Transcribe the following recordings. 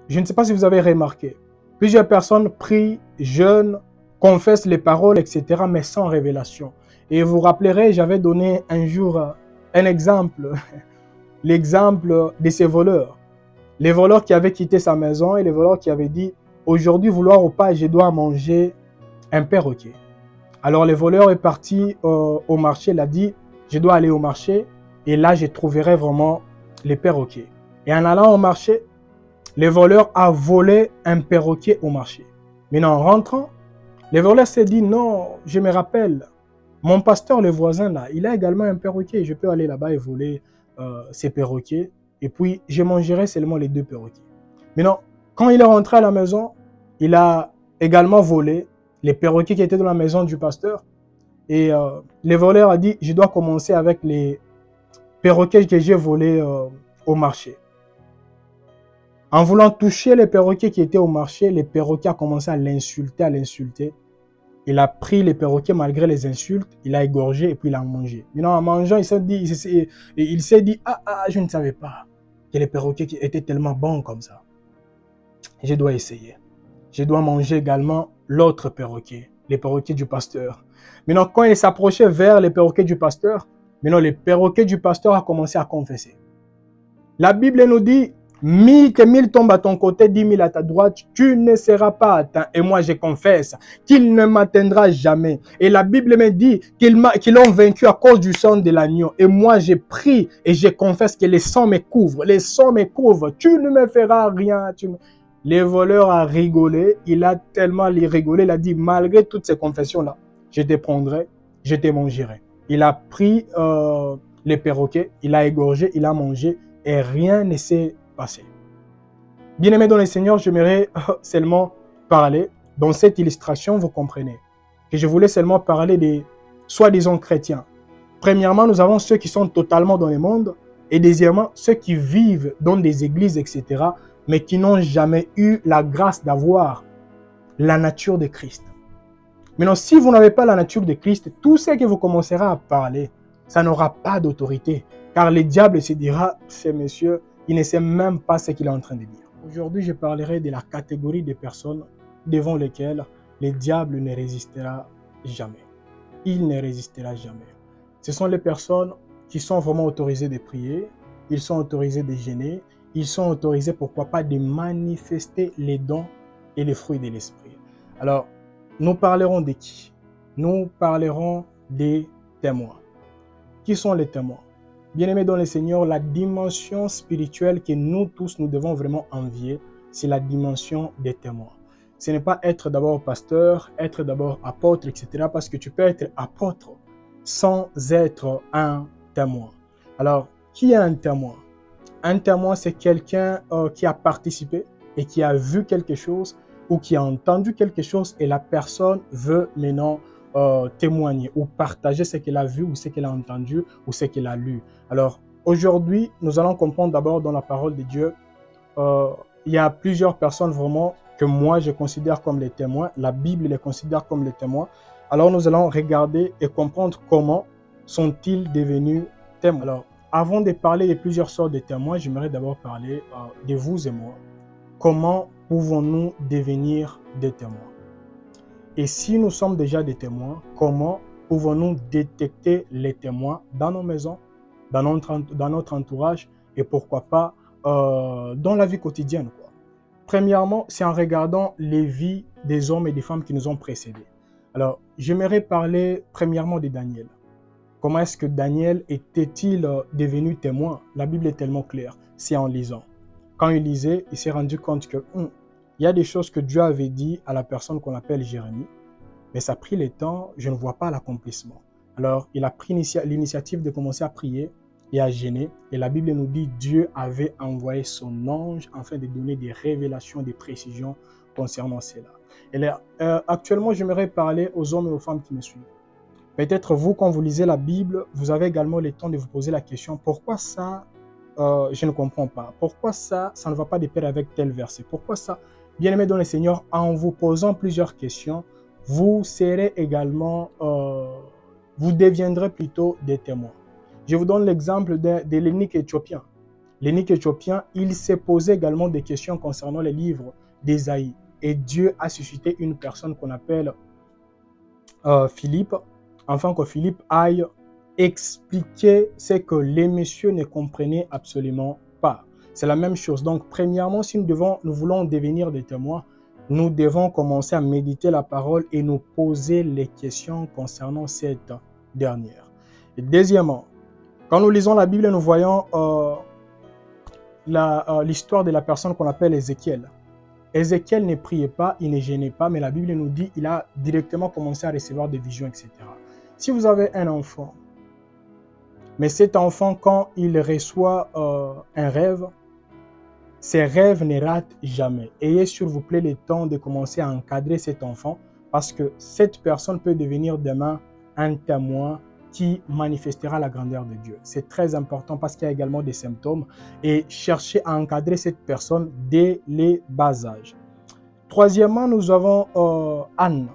Je ne sais pas si vous avez remarqué. Plusieurs personnes prient, jeûnent, confessent les paroles, etc., mais sans révélation. Et vous vous rappellerez, j'avais donné un jour un exemple, l'exemple de ces voleurs. Les voleurs qui avaient quitté sa maison et les voleurs qui avaient dit « Aujourd'hui, vouloir ou pas, je dois manger un perroquet. » Alors, le voleur est parti au marché, il a dit « Je dois aller au marché et là, je trouverai vraiment les perroquets. » Et en allant au marché, le voleur a volé un perroquet au marché. Maintenant, en rentrant, le voleur s'est dit « Non, je me rappelle, mon pasteur, le voisin là, il a également un perroquet. Je peux aller là-bas et voler ces perroquets. Et puis, je mangerai seulement les 2 perroquets. » Maintenant, quand il est rentré à la maison, il a également volé les perroquets qui étaient dans la maison du pasteur. Et le voleur a dit « Je dois commencer avec les perroquets que j'ai volés au marché. » En voulant toucher les perroquets qui étaient au marché, les perroquets ont commencé à l'insulter, Il a pris les perroquets malgré les insultes, il a égorgé et puis il a mangé. Maintenant, en mangeant, il s'est dit, je ne savais pas que les perroquets étaient tellement bons comme ça. Je dois essayer. Je dois manger également l'autre perroquet, les perroquets du pasteur. Maintenant, quand il s'approchait vers les perroquets du pasteur, les perroquets du pasteur ont commencé à confesser. La Bible nous dit, 1000 tombent à ton côté, 10 000 à ta droite, tu ne seras pas atteint. Et moi, je confesse qu'il ne m'atteindra jamais. Et la Bible me dit qu'ils l'ont vaincu à cause du sang de l'agneau. Et moi, j'ai pris et je confesse que le sang me couvre. Le sang me couvre. Tu ne me feras rien. Le voleur a rigolé. Il a tellement rigolé. Il a dit, malgré toutes ces confessions-là, je te prendrai, je te mangerai. Il a pris les perroquets, il a égorgé, il a mangé et rien ne s'est passé. Bien-aimés dans le Seigneur, j'aimerais seulement parler, dans cette illustration, vous comprenez, que je voulais seulement parler des soi-disant chrétiens. Premièrement, nous avons ceux qui sont totalement dans le monde, et deuxièmement, ceux qui vivent dans des églises, etc., mais qui n'ont jamais eu la grâce d'avoir la nature de Christ. Maintenant, si vous n'avez pas la nature de Christ, tout ce que vous commencerez à parler, ça n'aura pas d'autorité, car le diable se dira, ce monsieur, il ne sait même pas ce qu'il est en train de dire. Aujourd'hui, je parlerai de la catégorie de personnes devant lesquelles le diable ne résistera jamais. Il ne résistera jamais. Ce sont les personnes qui sont vraiment autorisées de prier, ils sont autorisés de jeûner, ils sont autorisés, pourquoi pas, de manifester les dons et les fruits de l'esprit. Alors, nous parlerons de qui? Nous parlerons des témoins. Qui sont les témoins? Bien-aimés dans le Seigneur, la dimension spirituelle que nous tous, nous devons vraiment envier, c'est la dimension des témoins. Ce n'est pas être d'abord pasteur, être d'abord apôtre, etc. Parce que tu peux être apôtre sans être un témoin. Alors, qui est un témoin? Un témoin, c'est quelqu'un qui a participé et qui a vu quelque chose ou qui a entendu quelque chose et la personne veut maintenant témoigner ou partager ce qu'elle a vu ou ce qu'elle a entendu ou ce qu'elle a lu. Alors, aujourd'hui, nous allons comprendre d'abord dans la parole de Dieu, il y a plusieurs personnes vraiment que moi je considère comme les témoins. La Bible les considère comme les témoins. Alors, nous allons regarder et comprendre comment sont-ils devenus témoins. Alors, avant de parler de plusieurs sortes de témoins, j'aimerais d'abord parler de vous et moi. Comment pouvons-nous devenir des témoins? Et si nous sommes déjà des témoins, comment pouvons-nous détecter les témoins dans nos maisons, dans notre entourage et pourquoi pas dans la vie quotidienne, quoi. Premièrement, c'est en regardant les vies des hommes et des femmes qui nous ont précédés. Alors, j'aimerais parler premièrement de Daniel. Comment est-ce que Daniel était-il devenu témoin? La Bible est tellement claire, c'est en lisant. Quand il lisait, il s'est rendu compte que il y a des choses que Dieu avait dit à la personne qu'on appelle Jérémie, mais ça a pris le temps, je ne vois pas l'accomplissement. Alors, il a pris l'initiative de commencer à prier et à jeûner. Et la Bible nous dit Dieu avait envoyé son ange afin de donner des révélations, des précisions concernant cela. Et là, actuellement, j'aimerais parler aux hommes et aux femmes qui me suivent. Peut-être vous, quand vous lisez la Bible, vous avez également le temps de vous poser la question, pourquoi ça, je ne comprends pas. Pourquoi ça ne va pas de pair avec tel verset? Pourquoi ça? Bien-aimés dans le Seigneur, en vous posant plusieurs questions, vous serez également, vous deviendrez plutôt des témoins. Je vous donne l'exemple de l'eunuque éthiopien. l'eunuque éthiopien, il s'est posé également des questions concernant les livres d'Ésaïe. Et Dieu a suscité une personne qu'on appelle Philippe, afin que Philippe aille expliquer ce que les messieurs ne comprenaient absolument pas. C'est la même chose. Donc, premièrement, si nous voulons devenir des témoins, nous devons commencer à méditer la parole et nous poser les questions concernant cette dernière. Et deuxièmement, quand nous lisons la Bible, nous voyons l'histoire de la personne qu'on appelle Ézéchiel. Ézéchiel ne priait pas, il ne gênait pas, mais la Bible nous dit qu'il a directement commencé à recevoir des visions, etc. Si vous avez un enfant, mais cet enfant, quand il reçoit un rêve, ces rêves ne ratent jamais. Ayez s'il vous plaît le temps de commencer à encadrer cet enfant parce que cette personne peut devenir demain un témoin qui manifestera la grandeur de Dieu. C'est très important parce qu'il y a également des symptômes et cherchez à encadrer cette personne dès les bas âges. Troisièmement, nous avons Anne.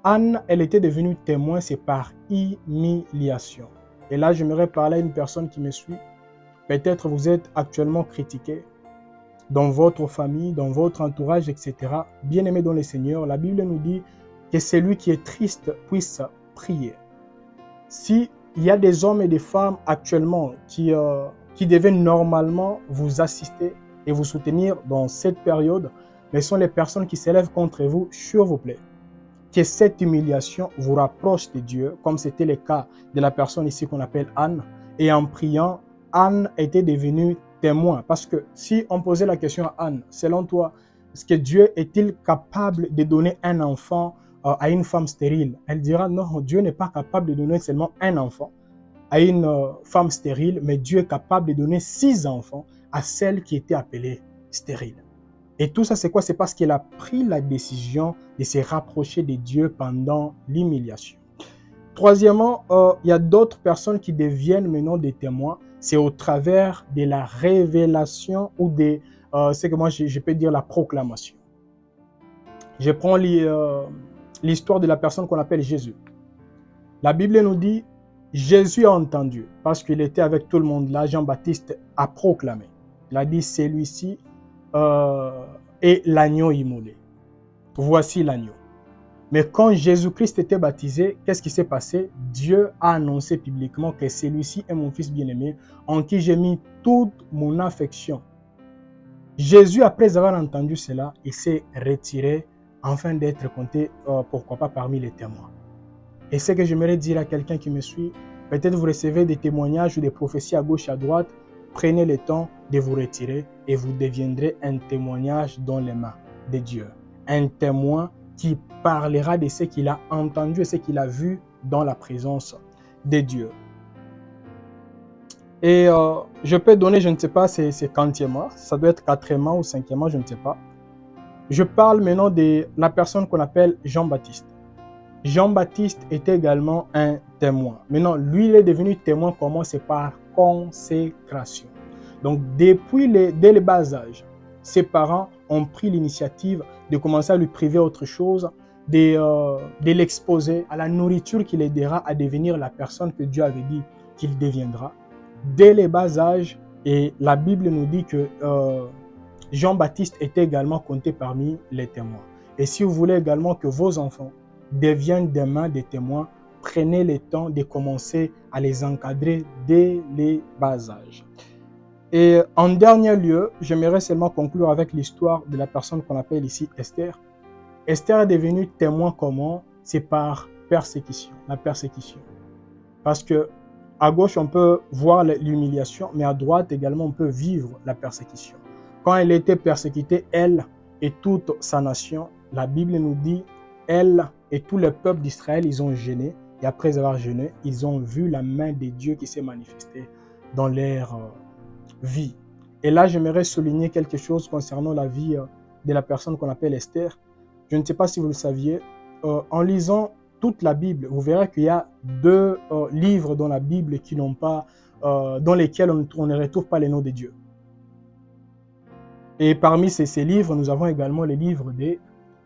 Anne, elle était devenue témoin, c'est par humiliation. Et là, j'aimerais parler à une personne qui me suit. Peut-être vous êtes actuellement critiqué dans votre famille, dans votre entourage, etc. Bien-aimé dans le Seigneur, la Bible nous dit que celui qui est triste puisse prier. S'il y a des hommes et des femmes actuellement qui devaient normalement vous assister et vous soutenir dans cette période, mais sont les personnes qui s'élèvent contre vous, s'il vous plaît, que cette humiliation vous rapproche de Dieu, comme c'était le cas de la personne ici qu'on appelle Anne. Et en priant, Anne était devenue témoin. Parce que si on posait la question à Anne, selon toi, est-ce que Dieu est-il capable de donner un enfant à une femme stérile? Elle dira non, Dieu n'est pas capable de donner seulement un enfant à une femme stérile, mais Dieu est capable de donner 6 enfants à celle qui était appelée stérile. Et tout ça, c'est quoi? C'est parce qu'elle a pris la décision de se rapprocher de Dieu pendant l'humiliation. Troisièmement, il y a d'autres personnes qui deviennent maintenant des témoins. C'est au travers de la révélation ou de ce que moi je peux dire la proclamation. Je prends l'histoire de la personne qu'on appelle Jésus. La Bible nous dit, Jésus a entendu, parce qu'il était avec tout le monde là, Jean-Baptiste a proclamé. Il a dit, celui-ci est l'agneau immolé. Voici l'agneau. Mais quand Jésus-Christ était baptisé, qu'est-ce qui s'est passé? Dieu a annoncé publiquement que celui-ci est mon fils bien-aimé, en qui j'ai mis toute mon affection. Jésus, après avoir entendu cela, il s'est retiré afin d'être compté, pourquoi pas, parmi les témoins. Et ce que j'aimerais dire à quelqu'un qui me suit, peut-être vous recevez des témoignages ou des prophéties à gauche et à droite, prenez le temps de vous retirer et vous deviendrez un témoignage dans les mains de Dieu. Un témoin qui parlera de ce qu'il a entendu et ce qu'il a vu dans la présence de Dieu. Et je peux donner, je ne sais pas, c'est quantième, ça doit être 4e ou 5e, je ne sais pas. Je parle maintenant de la personne qu'on appelle Jean-Baptiste. Jean-Baptiste était également un témoin. Maintenant, lui, il est devenu témoin comment? C'est par consécration. Donc, dès le bas âge, ses parents ont pris l'initiative de commencer à lui priver autre chose, de l'exposer à la nourriture qui l'aidera à devenir la personne que Dieu avait dit qu'il deviendra. Dès les bas âges, et la Bible nous dit que Jean-Baptiste était également compté parmi les témoins. Et si vous voulez également que vos enfants deviennent demain des témoins, prenez le temps de commencer à les encadrer dès les bas âges. Et en dernier lieu, j'aimerais seulement conclure avec l'histoire de la personne qu'on appelle ici Esther. Esther est devenue témoin comment? C'est par persécution, la persécution. Parce que à gauche, on peut voir l'humiliation, mais à droite également, on peut vivre la persécution. Quand elle était persécutée, elle et toute sa nation, la Bible nous dit, elle et tout le peuple d'Israël, ils ont jeûné. Et après avoir jeûné, ils ont vu la main de Dieu qui s'est manifestée dans leur vie. Et là, j'aimerais souligner quelque chose concernant la vie de la personne qu'on appelle Esther. Je ne sais pas si vous le saviez. En lisant toute la Bible, vous verrez qu'il y a 2 livres dans la Bible qui n'ont pas, dans lesquels on ne retrouve pas les noms de Dieu. Et parmi ces livres, nous avons également les livres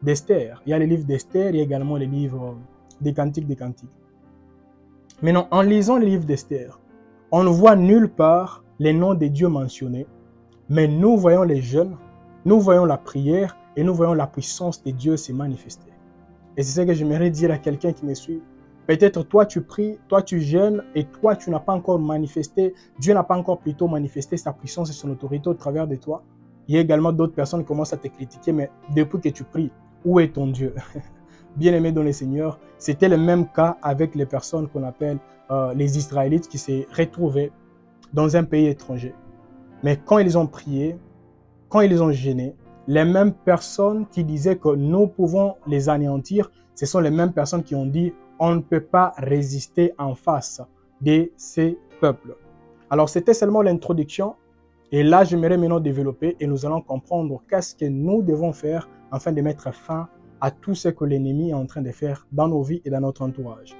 d'Esther. Il y a les livres d'Esther, il y a également les livres des Cantiques des Cantiques. Maintenant, en lisant les livres d'Esther, on ne voit nulle part les noms des dieux mentionnés, mais nous voyons les jeûnes, nous voyons la prière et nous voyons la puissance de Dieu se manifester. Et c'est ce que j'aimerais dire à quelqu'un qui me suit. Peut-être toi tu pries, toi tu jeûnes et toi tu n'as pas encore manifesté, Dieu n'a pas encore plutôt manifesté sa puissance et son autorité au travers de toi. Il y a également d'autres personnes qui commencent à te critiquer, mais depuis que tu pries, où est ton Dieu? Bien-aimé dans le Seigneur, c'était le même cas avec les personnes qu'on appelle les Israélites qui s'est retrouvés dans un pays étranger. Mais quand ils ont prié, quand ils ont jeûné, les mêmes personnes qui disaient que nous pouvons les anéantir, ce sont les mêmes personnes qui ont dit on ne peut pas résister en face de ces peuples. Alors c'était seulement l'introduction et là j'aimerais maintenant développer et nous allons comprendre qu'est-ce que nous devons faire afin de mettre fin à tout ce que l'ennemi est en train de faire dans nos vies et dans notre entourage.